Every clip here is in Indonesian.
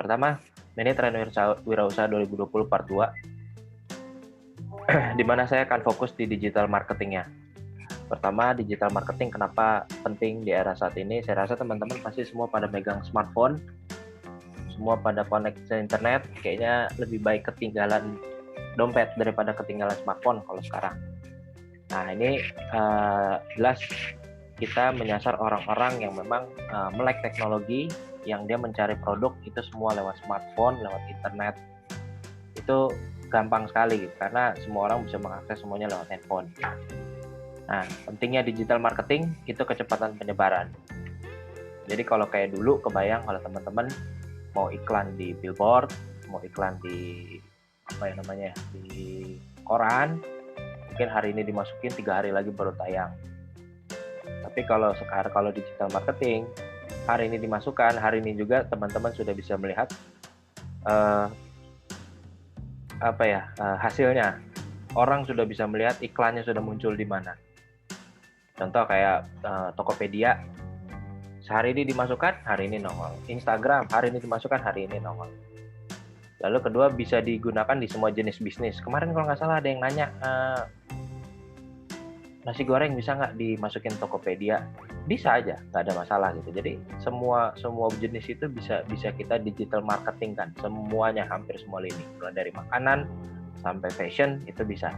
Pertama, ini tren wirausaha 2020 part 2, di mana saya akan fokus di digital marketingnya. Pertama, digital marketing kenapa penting di era saat ini? Saya rasa teman-teman pasti semua pada megang smartphone, semua pada connect ke internet, kayaknya lebih baik ketinggalan dompet daripada ketinggalan smartphone kalau sekarang. Nah, ini jelas kita menyasar orang-orang yang memang melek teknologi, yang dia mencari produk itu semua lewat smartphone, lewat internet. Itu gampang sekali gitu, karena semua orang bisa mengakses semuanya lewat handphone. Nah, pentingnya digital marketing itu kecepatan penyebaran. Jadi kalau kayak dulu, kebayang kalau teman-teman mau iklan di billboard, mau iklan di di koran, mungkin hari ini dimasukin 3 hari lagi baru tayang. Tapi kalau sekarang, kalau digital marketing, hari ini dimasukkan, hari ini juga teman-teman sudah bisa melihat hasilnya. Orang sudah bisa melihat iklannya sudah muncul di mana. Contoh kayak Tokopedia, sehari ini dimasukkan, hari ini nongol. Instagram, hari ini dimasukkan, hari ini nongol. Lalu kedua, bisa digunakan di semua jenis bisnis. Kemarin kalau nggak salah ada yang nanya, nasi goreng bisa nggak dimasukin Tokopedia? Bisa aja, nggak ada masalah gitu. Jadi semua jenis itu bisa kita digital marketing kan, semuanya, hampir semua lini, mulai dari makanan sampai fashion itu bisa.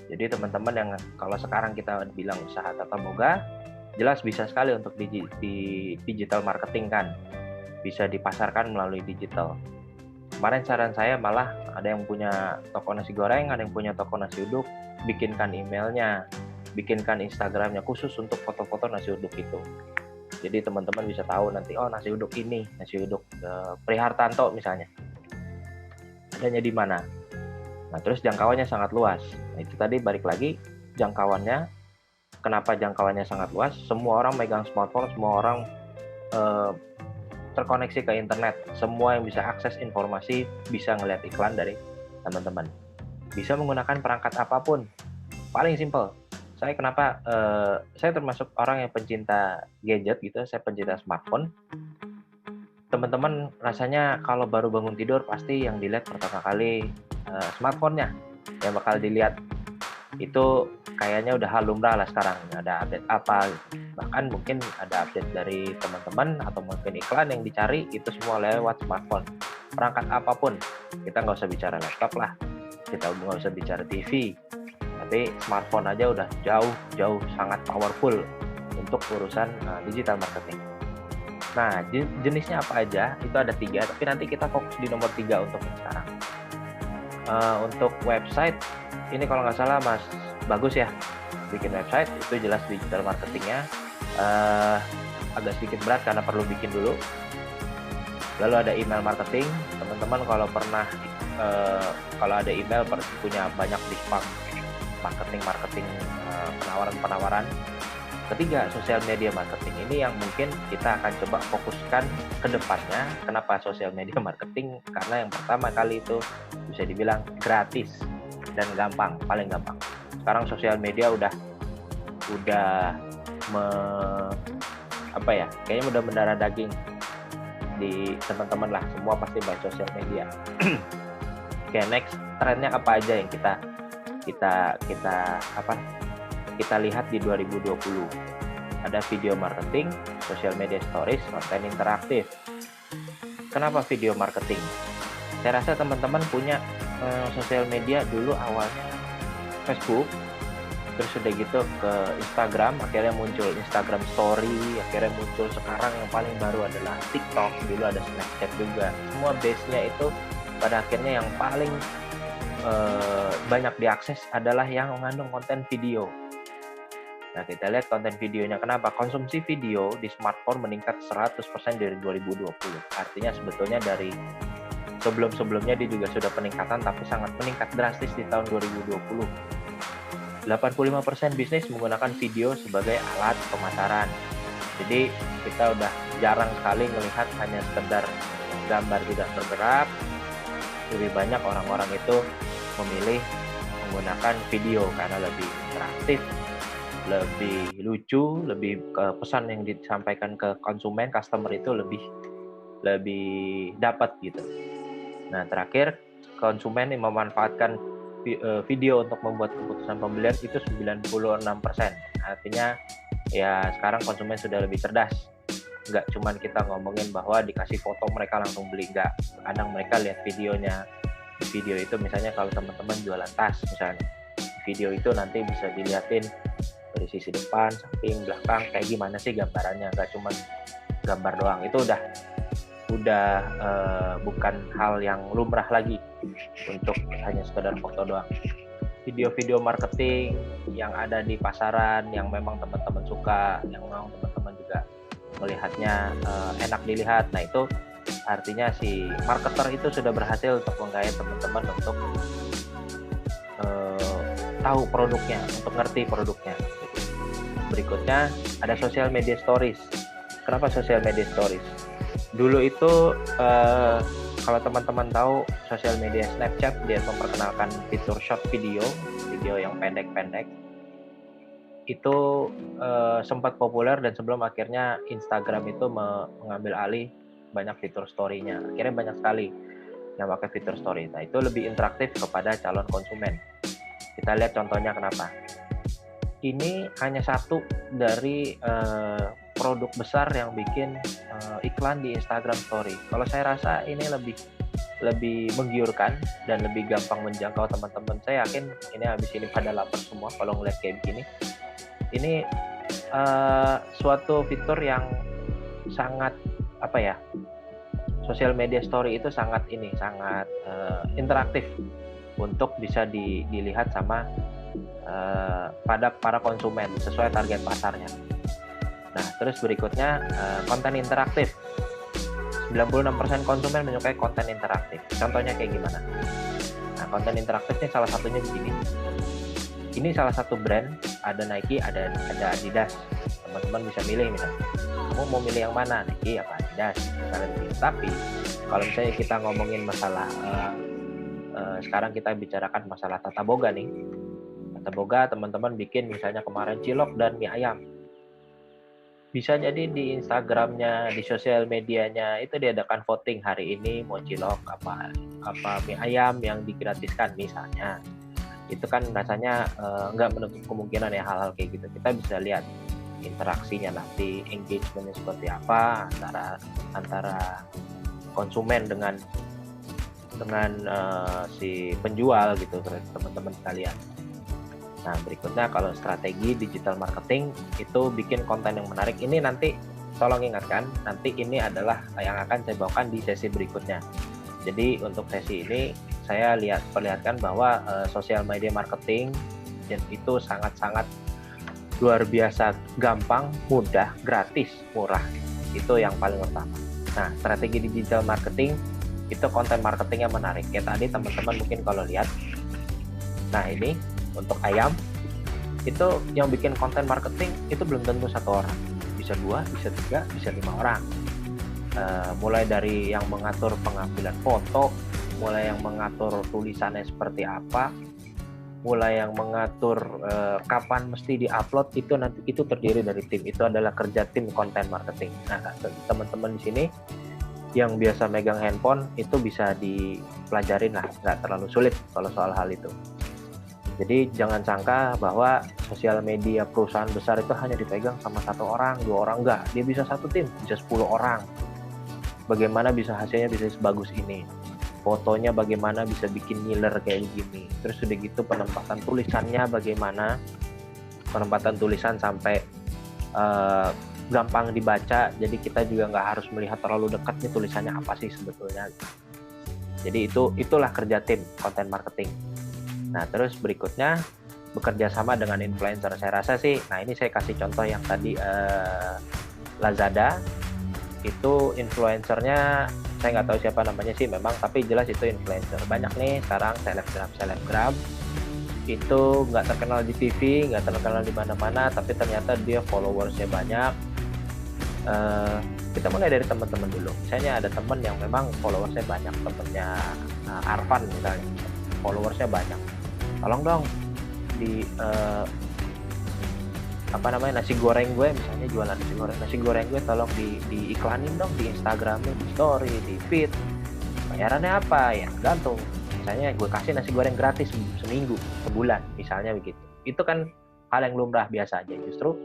Jadi teman-teman yang kalau sekarang kita bilang usaha tata boga, jelas bisa sekali untuk di digital marketing kan, bisa dipasarkan melalui digital. Kemarin saran saya malah ada yang punya toko nasi goreng, ada yang punya toko nasi uduk, bikinkan emailnya, bikinkan Instagramnya khusus untuk foto-foto nasi uduk itu. Jadi teman-teman bisa tahu nanti, oh nasi uduk ini, nasi uduk Prihartanto misalnya, adanya di mana. Nah, terus jangkauannya sangat luas. Nah, itu tadi balik lagi, jangkauannya, kenapa jangkauannya sangat luas? Semua orang megang smartphone, semua orang terkoneksi ke internet. Semua yang bisa akses informasi bisa ngelihat iklan dari teman-teman. Bisa menggunakan perangkat apapun. Paling simple. Saya termasuk orang yang pencinta gadget gitu, saya pencinta smartphone. Teman-teman rasanya kalau baru bangun tidur pasti yang dilihat pertama kali smartphone-nya yang bakal dilihat. Itu kayaknya udah hal lumrah lah sekarang, ada update apa gitu. Bahkan mungkin ada update dari teman-teman atau mungkin iklan yang dicari, itu semua lewat smartphone, perangkat apapun. Kita nggak usah bicara laptop lah, kita nggak usah bicara TV, tapi smartphone aja udah jauh sangat powerful untuk urusan digital marketing. Nah, jenisnya apa aja? Itu ada 3, tapi nanti kita fokus di nomor 3 untuk sekarang. Untuk website, ini kalau nggak salah Mas Bagus ya, bikin website, itu jelas digital marketingnya. Agak sedikit berat karena perlu bikin dulu. Lalu ada email marketing, teman-teman kalau pernah kalau ada email punya banyak dispatch marketing penawaran. Ketiga, sosial media marketing. Ini yang mungkin kita akan coba fokuskan ke depannya. Kenapa sosial media marketing? Karena yang pertama kali itu bisa dibilang gratis dan gampang, paling gampang. Sekarang sosial media udah kayaknya udah mendarah daging di teman-teman lah, semua pasti main sosial media. Oke, next, trennya apa aja yang kita lihat di 2020. Ada video marketing, social media stories, konten interaktif. Kenapa video marketing? Saya rasa teman-teman punya sosial media dulu awalnya Facebook, terus udah gitu ke Instagram, akhirnya muncul Instagram Story, akhirnya muncul sekarang yang paling baru adalah TikTok, dulu ada Snapchat juga. Semua base-nya itu pada akhirnya yang paling banyak diakses adalah yang mengandung konten video. Nah, kita lihat konten videonya. Kenapa? Konsumsi video di smartphone meningkat 100% dari 2020. Artinya sebetulnya dari sebelum-sebelumnya dia juga sudah peningkatan, tapi sangat meningkat drastis di tahun 2020. 85% bisnis menggunakan video sebagai alat pemasaran. Jadi kita udah jarang sekali melihat hanya sekedar gambar tidak bergerak. Lebih banyak orang-orang itu memilih menggunakan video karena lebih interaktif, lebih lucu, lebih ke pesan yang disampaikan ke konsumen, customer itu lebih lebih dapat gitu. Nah, terakhir, konsumen yang memanfaatkan video untuk membuat keputusan pembelian itu 96%. Artinya ya sekarang konsumen sudah lebih cerdas. Nggak cuman kita ngomongin bahwa dikasih foto mereka langsung beli, nggak. Kadang mereka lihat videonya. Video itu misalnya kalau teman-teman jualan tas misalnya, video itu nanti bisa dilihatin dari sisi depan, samping, belakang, kayak gimana sih gambarannya, nggak cuman gambar doang. Itu udah bukan hal yang lumrah lagi untuk hanya sekedar foto doang. Video-video marketing yang ada di pasaran yang memang teman-teman suka, yang memang teman-teman juga melihatnya enak dilihat, nah itu artinya si marketer itu sudah berhasil untuk menggait teman-teman untuk tahu produknya, untuk ngerti produknya. Berikutnya ada social media stories. Kenapa social media stories? Dulu itu kalau teman-teman tahu sosial media Snapchat, dia memperkenalkan fitur short video yang pendek-pendek. Itu sempat populer dan sebelum akhirnya Instagram itu mengambil alih banyak fitur story-nya. Akhirnya banyak sekali yang pakai fitur story. Nah, itu lebih interaktif kepada calon konsumen. Kita lihat contohnya kenapa. Ini hanya satu dari produk besar yang bikin iklan di Instagram Story. Kalau saya rasa ini lebih menggiurkan dan lebih gampang menjangkau teman-teman. Saya yakin ini habis ini pada lapar semua kalau ngeliat kayak begini. Ini suatu fitur yang sangat social media story itu sangat interaktif untuk bisa dilihat sama pada para konsumen sesuai target pasarnya. Nah, terus berikutnya konten interaktif. 96% konsumen menyukai konten interaktif. Contohnya kayak gimana? Nah, konten interaktif ini salah satunya begini. Ini salah satu brand, ada Nike, ada Adidas. Teman-teman bisa milih misalnya. Kamu mau milih yang mana? Nike apa Adidas? Misalnya begitu. Tapi kalau misalnya kita ngomongin masalah sekarang kita bicarakan masalah Tata Boga nih. Tata Boga teman-teman bikin misalnya kemarin cilok dan mie ayam. Bisa jadi di Instagramnya, di sosial medianya itu diadakan voting hari ini mau cilok apa mie ayam yang digratiskan misalnya. Itu kan rasanya nggak menutup kemungkinan ya hal-hal kayak gitu. Kita bisa lihat interaksinya nanti, engagementnya seperti apa antara konsumen dengan si penjual gitu, teman-teman sekalian. Nah, berikutnya kalau strategi digital marketing itu bikin konten yang menarik. Ini nanti tolong ingatkan, nanti ini adalah yang akan saya bawakan di sesi berikutnya. Jadi untuk sesi ini saya perlihatkan bahwa social media marketing dan itu sangat-sangat luar biasa gampang, mudah, gratis, murah. Itu yang paling utama. Nah, strategi digital marketing itu konten marketingnya menarik. Kayak tadi teman-teman mungkin kalau lihat, nah ini untuk ayam itu yang bikin konten marketing itu belum tentu satu orang, bisa 2, bisa 3, bisa 5 orang. Mulai dari yang mengatur pengambilan foto, mulai yang mengatur tulisannya seperti apa, mulai yang mengatur kapan mesti diupload, itu terdiri dari tim. Itu adalah kerja tim konten marketing. Nah, teman-teman di sini yang biasa megang handphone itu bisa dipelajarin lah, nggak terlalu sulit kalau soal hal itu. Jadi jangan sangka bahwa sosial media perusahaan besar itu hanya dipegang sama 1 orang, 2 orang, enggak. Dia bisa satu tim, bisa 10 orang. Bagaimana bisa hasilnya bisa sebagus ini? Fotonya bagaimana bisa bikin ngiler kayak begini? Terus udah gitu penempatan tulisannya bagaimana? Penempatan tulisan sampai gampang dibaca, jadi kita juga nggak harus melihat terlalu dekat nih tulisannya apa sih sebetulnya. Jadi itulah kerja tim konten marketing. Nah, terus berikutnya bekerja sama dengan influencer. Saya rasa sih, nah ini saya kasih contoh yang tadi Lazada, itu influencernya saya nggak tahu siapa namanya sih memang, tapi jelas itu influencer. Banyak nih sekarang selebgram itu nggak terkenal di TV, nggak terkenal di mana-mana, tapi ternyata dia followersnya banyak. Kita mulai dari teman-teman dulu. Misalnya ada teman yang memang followersnya banyak, temennya Arfan misalnya, followersnya banyak. Tolong dong nasi goreng gue, misalnya jualan nasi goreng gue tolong diiklanin dong di Instagram, di story, di feed. Bayarannya apa ya, gantung. Misalnya gue kasih nasi goreng gratis seminggu, sebulan, misalnya begitu. Itu kan hal yang lumrah biasa aja. Justru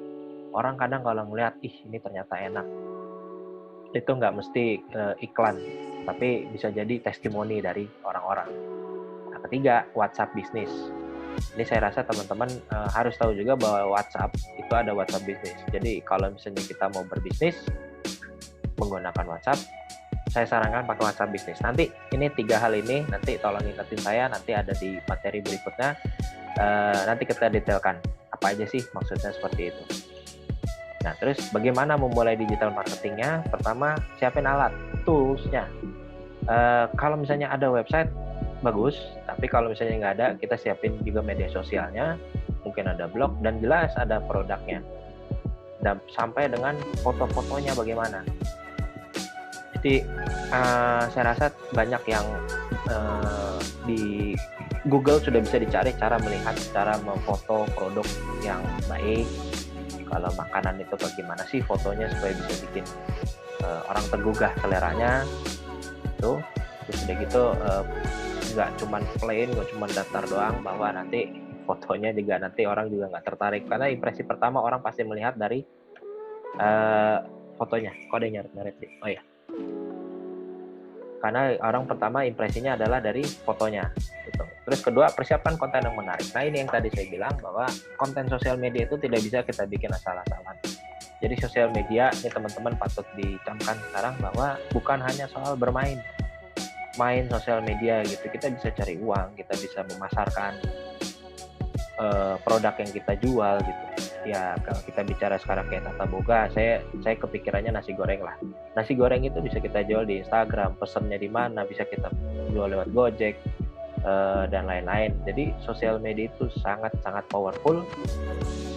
orang kadang kalau ngeliat, ini ternyata enak, itu nggak mesti iklan, tapi bisa jadi testimoni dari orang-orang. Nah, ketiga, WhatsApp bisnis. Ini saya rasa teman-teman harus tahu juga bahwa WhatsApp itu ada WhatsApp bisnis. Jadi kalau misalnya kita mau berbisnis menggunakan WhatsApp, saya sarankan pakai WhatsApp bisnis. Nanti ini 3 hal ini, nanti tolong ingetin saya, nanti ada di materi berikutnya. Nanti kita detailkan apa aja sih maksudnya seperti itu. Nah, terus bagaimana memulai digital marketingnya? Pertama, siapin alat, tools-nya. Kalau misalnya ada website, bagus. Tapi kalau misalnya nggak ada, kita siapin juga media sosialnya. Mungkin ada blog, dan jelas ada produknya. Dan sampai dengan foto-fotonya bagaimana. Jadi, saya rasa banyak yang di Google sudah bisa dicari cara melihat, cara memfoto produk yang baik. Kalau makanan itu bagaimana sih fotonya supaya bisa bikin orang tergugah seleranya itu. Terus udah gitu nggak cuma plain, nggak cuma datar doang, bahwa nanti fotonya juga nanti orang juga nggak tertarik, karena impresi pertama orang pasti melihat dari fotonya. Kok ada nyaret sih? Oh ya, karena orang pertama impresinya adalah dari fotonya gitu. Terus kedua, persiapkan konten yang menarik. Nah, ini yang tadi saya bilang bahwa konten sosial media itu tidak bisa kita bikin asal-asalan. Jadi sosial media ini teman-teman patut dicamkan sekarang bahwa bukan hanya soal bermain sosial media gitu. Kita bisa cari uang, kita bisa memasarkan produk yang kita jual gitu. Ya kalau kita bicara sekarang kayak Tata Boga, saya kepikirannya nasi goreng lah. Nasi goreng itu bisa kita jual di Instagram, pesennya di mana, bisa kita jual lewat Gojek dan lain-lain. Jadi sosial media itu sangat-sangat powerful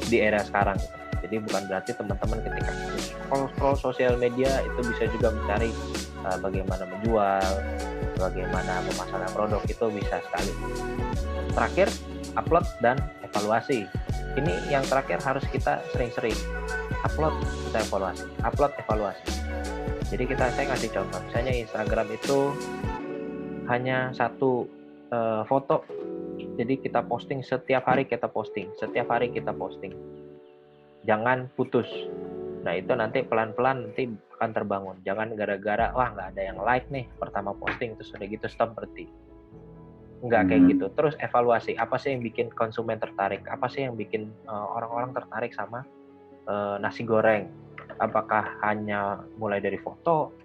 di era sekarang gitu. Jadi bukan berarti teman-teman ketika scroll sosial media itu bisa juga mencari bagaimana menjual, bagaimana memasarkan produk, itu bisa sekali. Terakhir, upload dan evaluasi. Ini yang terakhir harus kita sering-sering upload, kita evaluasi, upload, evaluasi. Jadi saya ngasih contoh, misalnya Instagram itu hanya satu foto, jadi kita posting setiap hari, jangan putus. Nah, itu nanti pelan-pelan nanti akan terbangun. Jangan gara-gara nggak ada yang like nih pertama posting terus udah gitu stop, berhenti. Nggak kayak gitu. Terus evaluasi, apa sih yang bikin konsumen tertarik, apa sih yang bikin orang-orang tertarik sama nasi goreng. Apakah hanya mulai dari foto,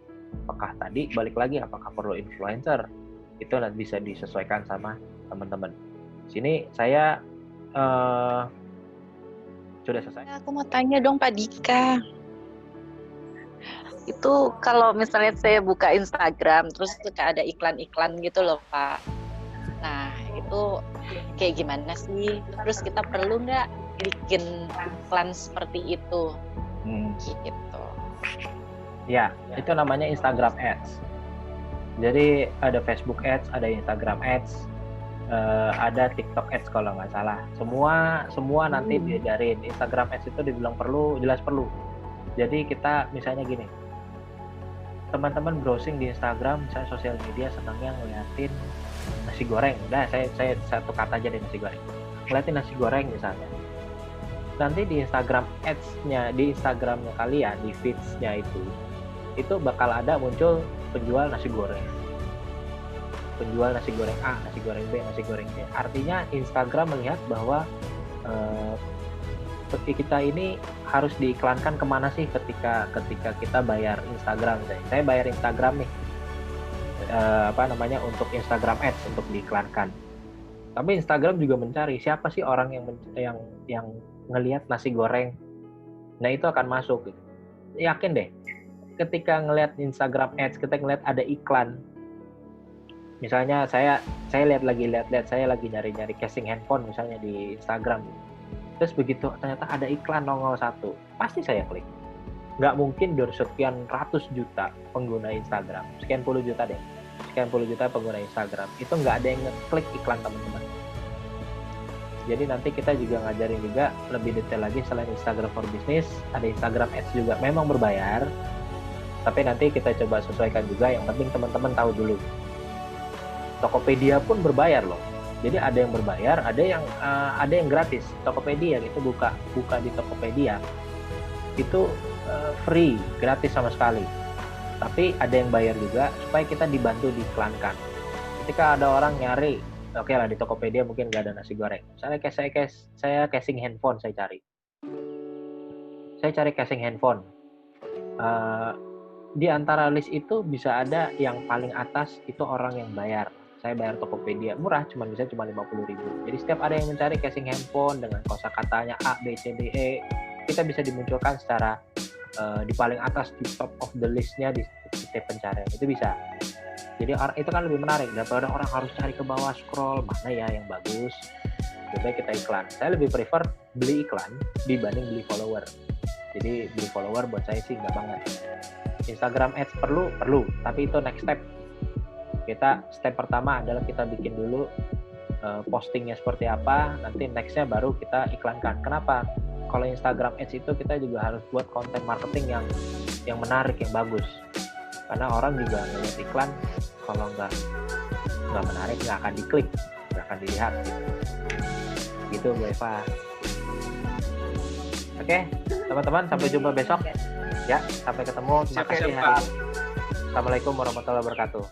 apakah tadi balik lagi apakah perlu influencer, itu nanti bisa disesuaikan sama teman-teman. Sini saya sudah selesai. Aku mau tanya dong Pak Dika, itu kalau misalnya saya buka Instagram terus suka ada iklan-iklan gitu loh Pak. Nah itu kayak gimana sih? Terus kita perlu nggak bikin iklan seperti itu? Gitu. Ya, itu namanya Instagram Ads. Jadi ada Facebook Ads, ada Instagram Ads, ada TikTok Ads kalau nggak salah. Semua nanti diajarin. Instagram Ads itu dibilang perlu, jelas perlu. Jadi kita misalnya gini, teman-teman browsing di Instagram, misalnya sosial media, senangnya ngeliatin nasi goreng. Udah, saya satu kata aja deh, nasi goreng. Ngeliatin nasi goreng misalnya. Nanti di Instagram Ads-nya, di Instagramnya kalian, di feeds-nya itu bakal ada muncul penjual nasi goreng. Penjual nasi goreng A, nasi goreng B, nasi goreng C. Artinya Instagram melihat bahwa kita ini harus diiklankan kemana sih ketika kita bayar Instagram. Saya bayar Instagram nih, untuk Instagram Ads untuk diiklankan. Tapi Instagram juga mencari siapa sih orang yang ngelihat nasi goreng. Nah itu akan masuk. Yakin deh, ketika ngelihat Instagram Ads, kita ngelihat ada iklan. Misalnya saya lihat saya lagi nyari casing handphone misalnya di Instagram. Terus begitu ternyata ada iklan nongol 1, pasti saya klik. Nggak mungkin dari sekian ratus juta pengguna Instagram, sekian puluh juta pengguna Instagram, itu nggak ada yang ngeklik iklan teman-teman. Jadi nanti kita juga ngajarin juga lebih detail lagi selain Instagram for Business, ada Instagram Ads juga memang berbayar. Tapi nanti kita coba sesuaikan juga, yang penting teman-teman tahu dulu. Tokopedia pun berbayar loh. Jadi ada yang berbayar, ada yang gratis. Tokopedia itu buka di Tokopedia itu free, gratis sama sekali. Tapi ada yang bayar juga supaya kita dibantu diiklankan. Ketika ada orang nyari, oke lah di Tokopedia mungkin nggak ada nasi goreng. Misalnya saya casing handphone, saya cari casing handphone. Di antara list itu bisa ada yang paling atas itu orang yang bayar. Saya bayar Tokopedia, murah, cuma 50.000. Jadi setiap ada yang mencari casing handphone dengan kosakatanya A, B, C, D, E, kita bisa dimunculkan secara di paling atas, di top of the list-nya di setiap pencarian. Itu bisa. Jadi itu kan lebih menarik daripada orang harus cari ke bawah, scroll mana ya yang bagus. Lebih baik kita iklan. Saya lebih prefer beli iklan dibanding beli follower. Jadi beli follower buat saya sih nggak banget. Instagram Ads perlu, tapi itu next step. Step pertama adalah kita bikin dulu postingnya seperti apa, nanti nextnya baru kita iklankan. Kenapa? Kalau Instagram Ads itu kita juga harus buat konten marketing yang menarik, yang bagus. Karena orang juga ngeliat iklan, kalau nggak menarik nggak akan diklik, nggak akan dilihat. Gitu Bu Eva. Oke, teman-teman, sampai jumpa besok. Ya, sampai ketemu. Terima kasih hari ini. Assalamualaikum warahmatullahi wabarakatuh.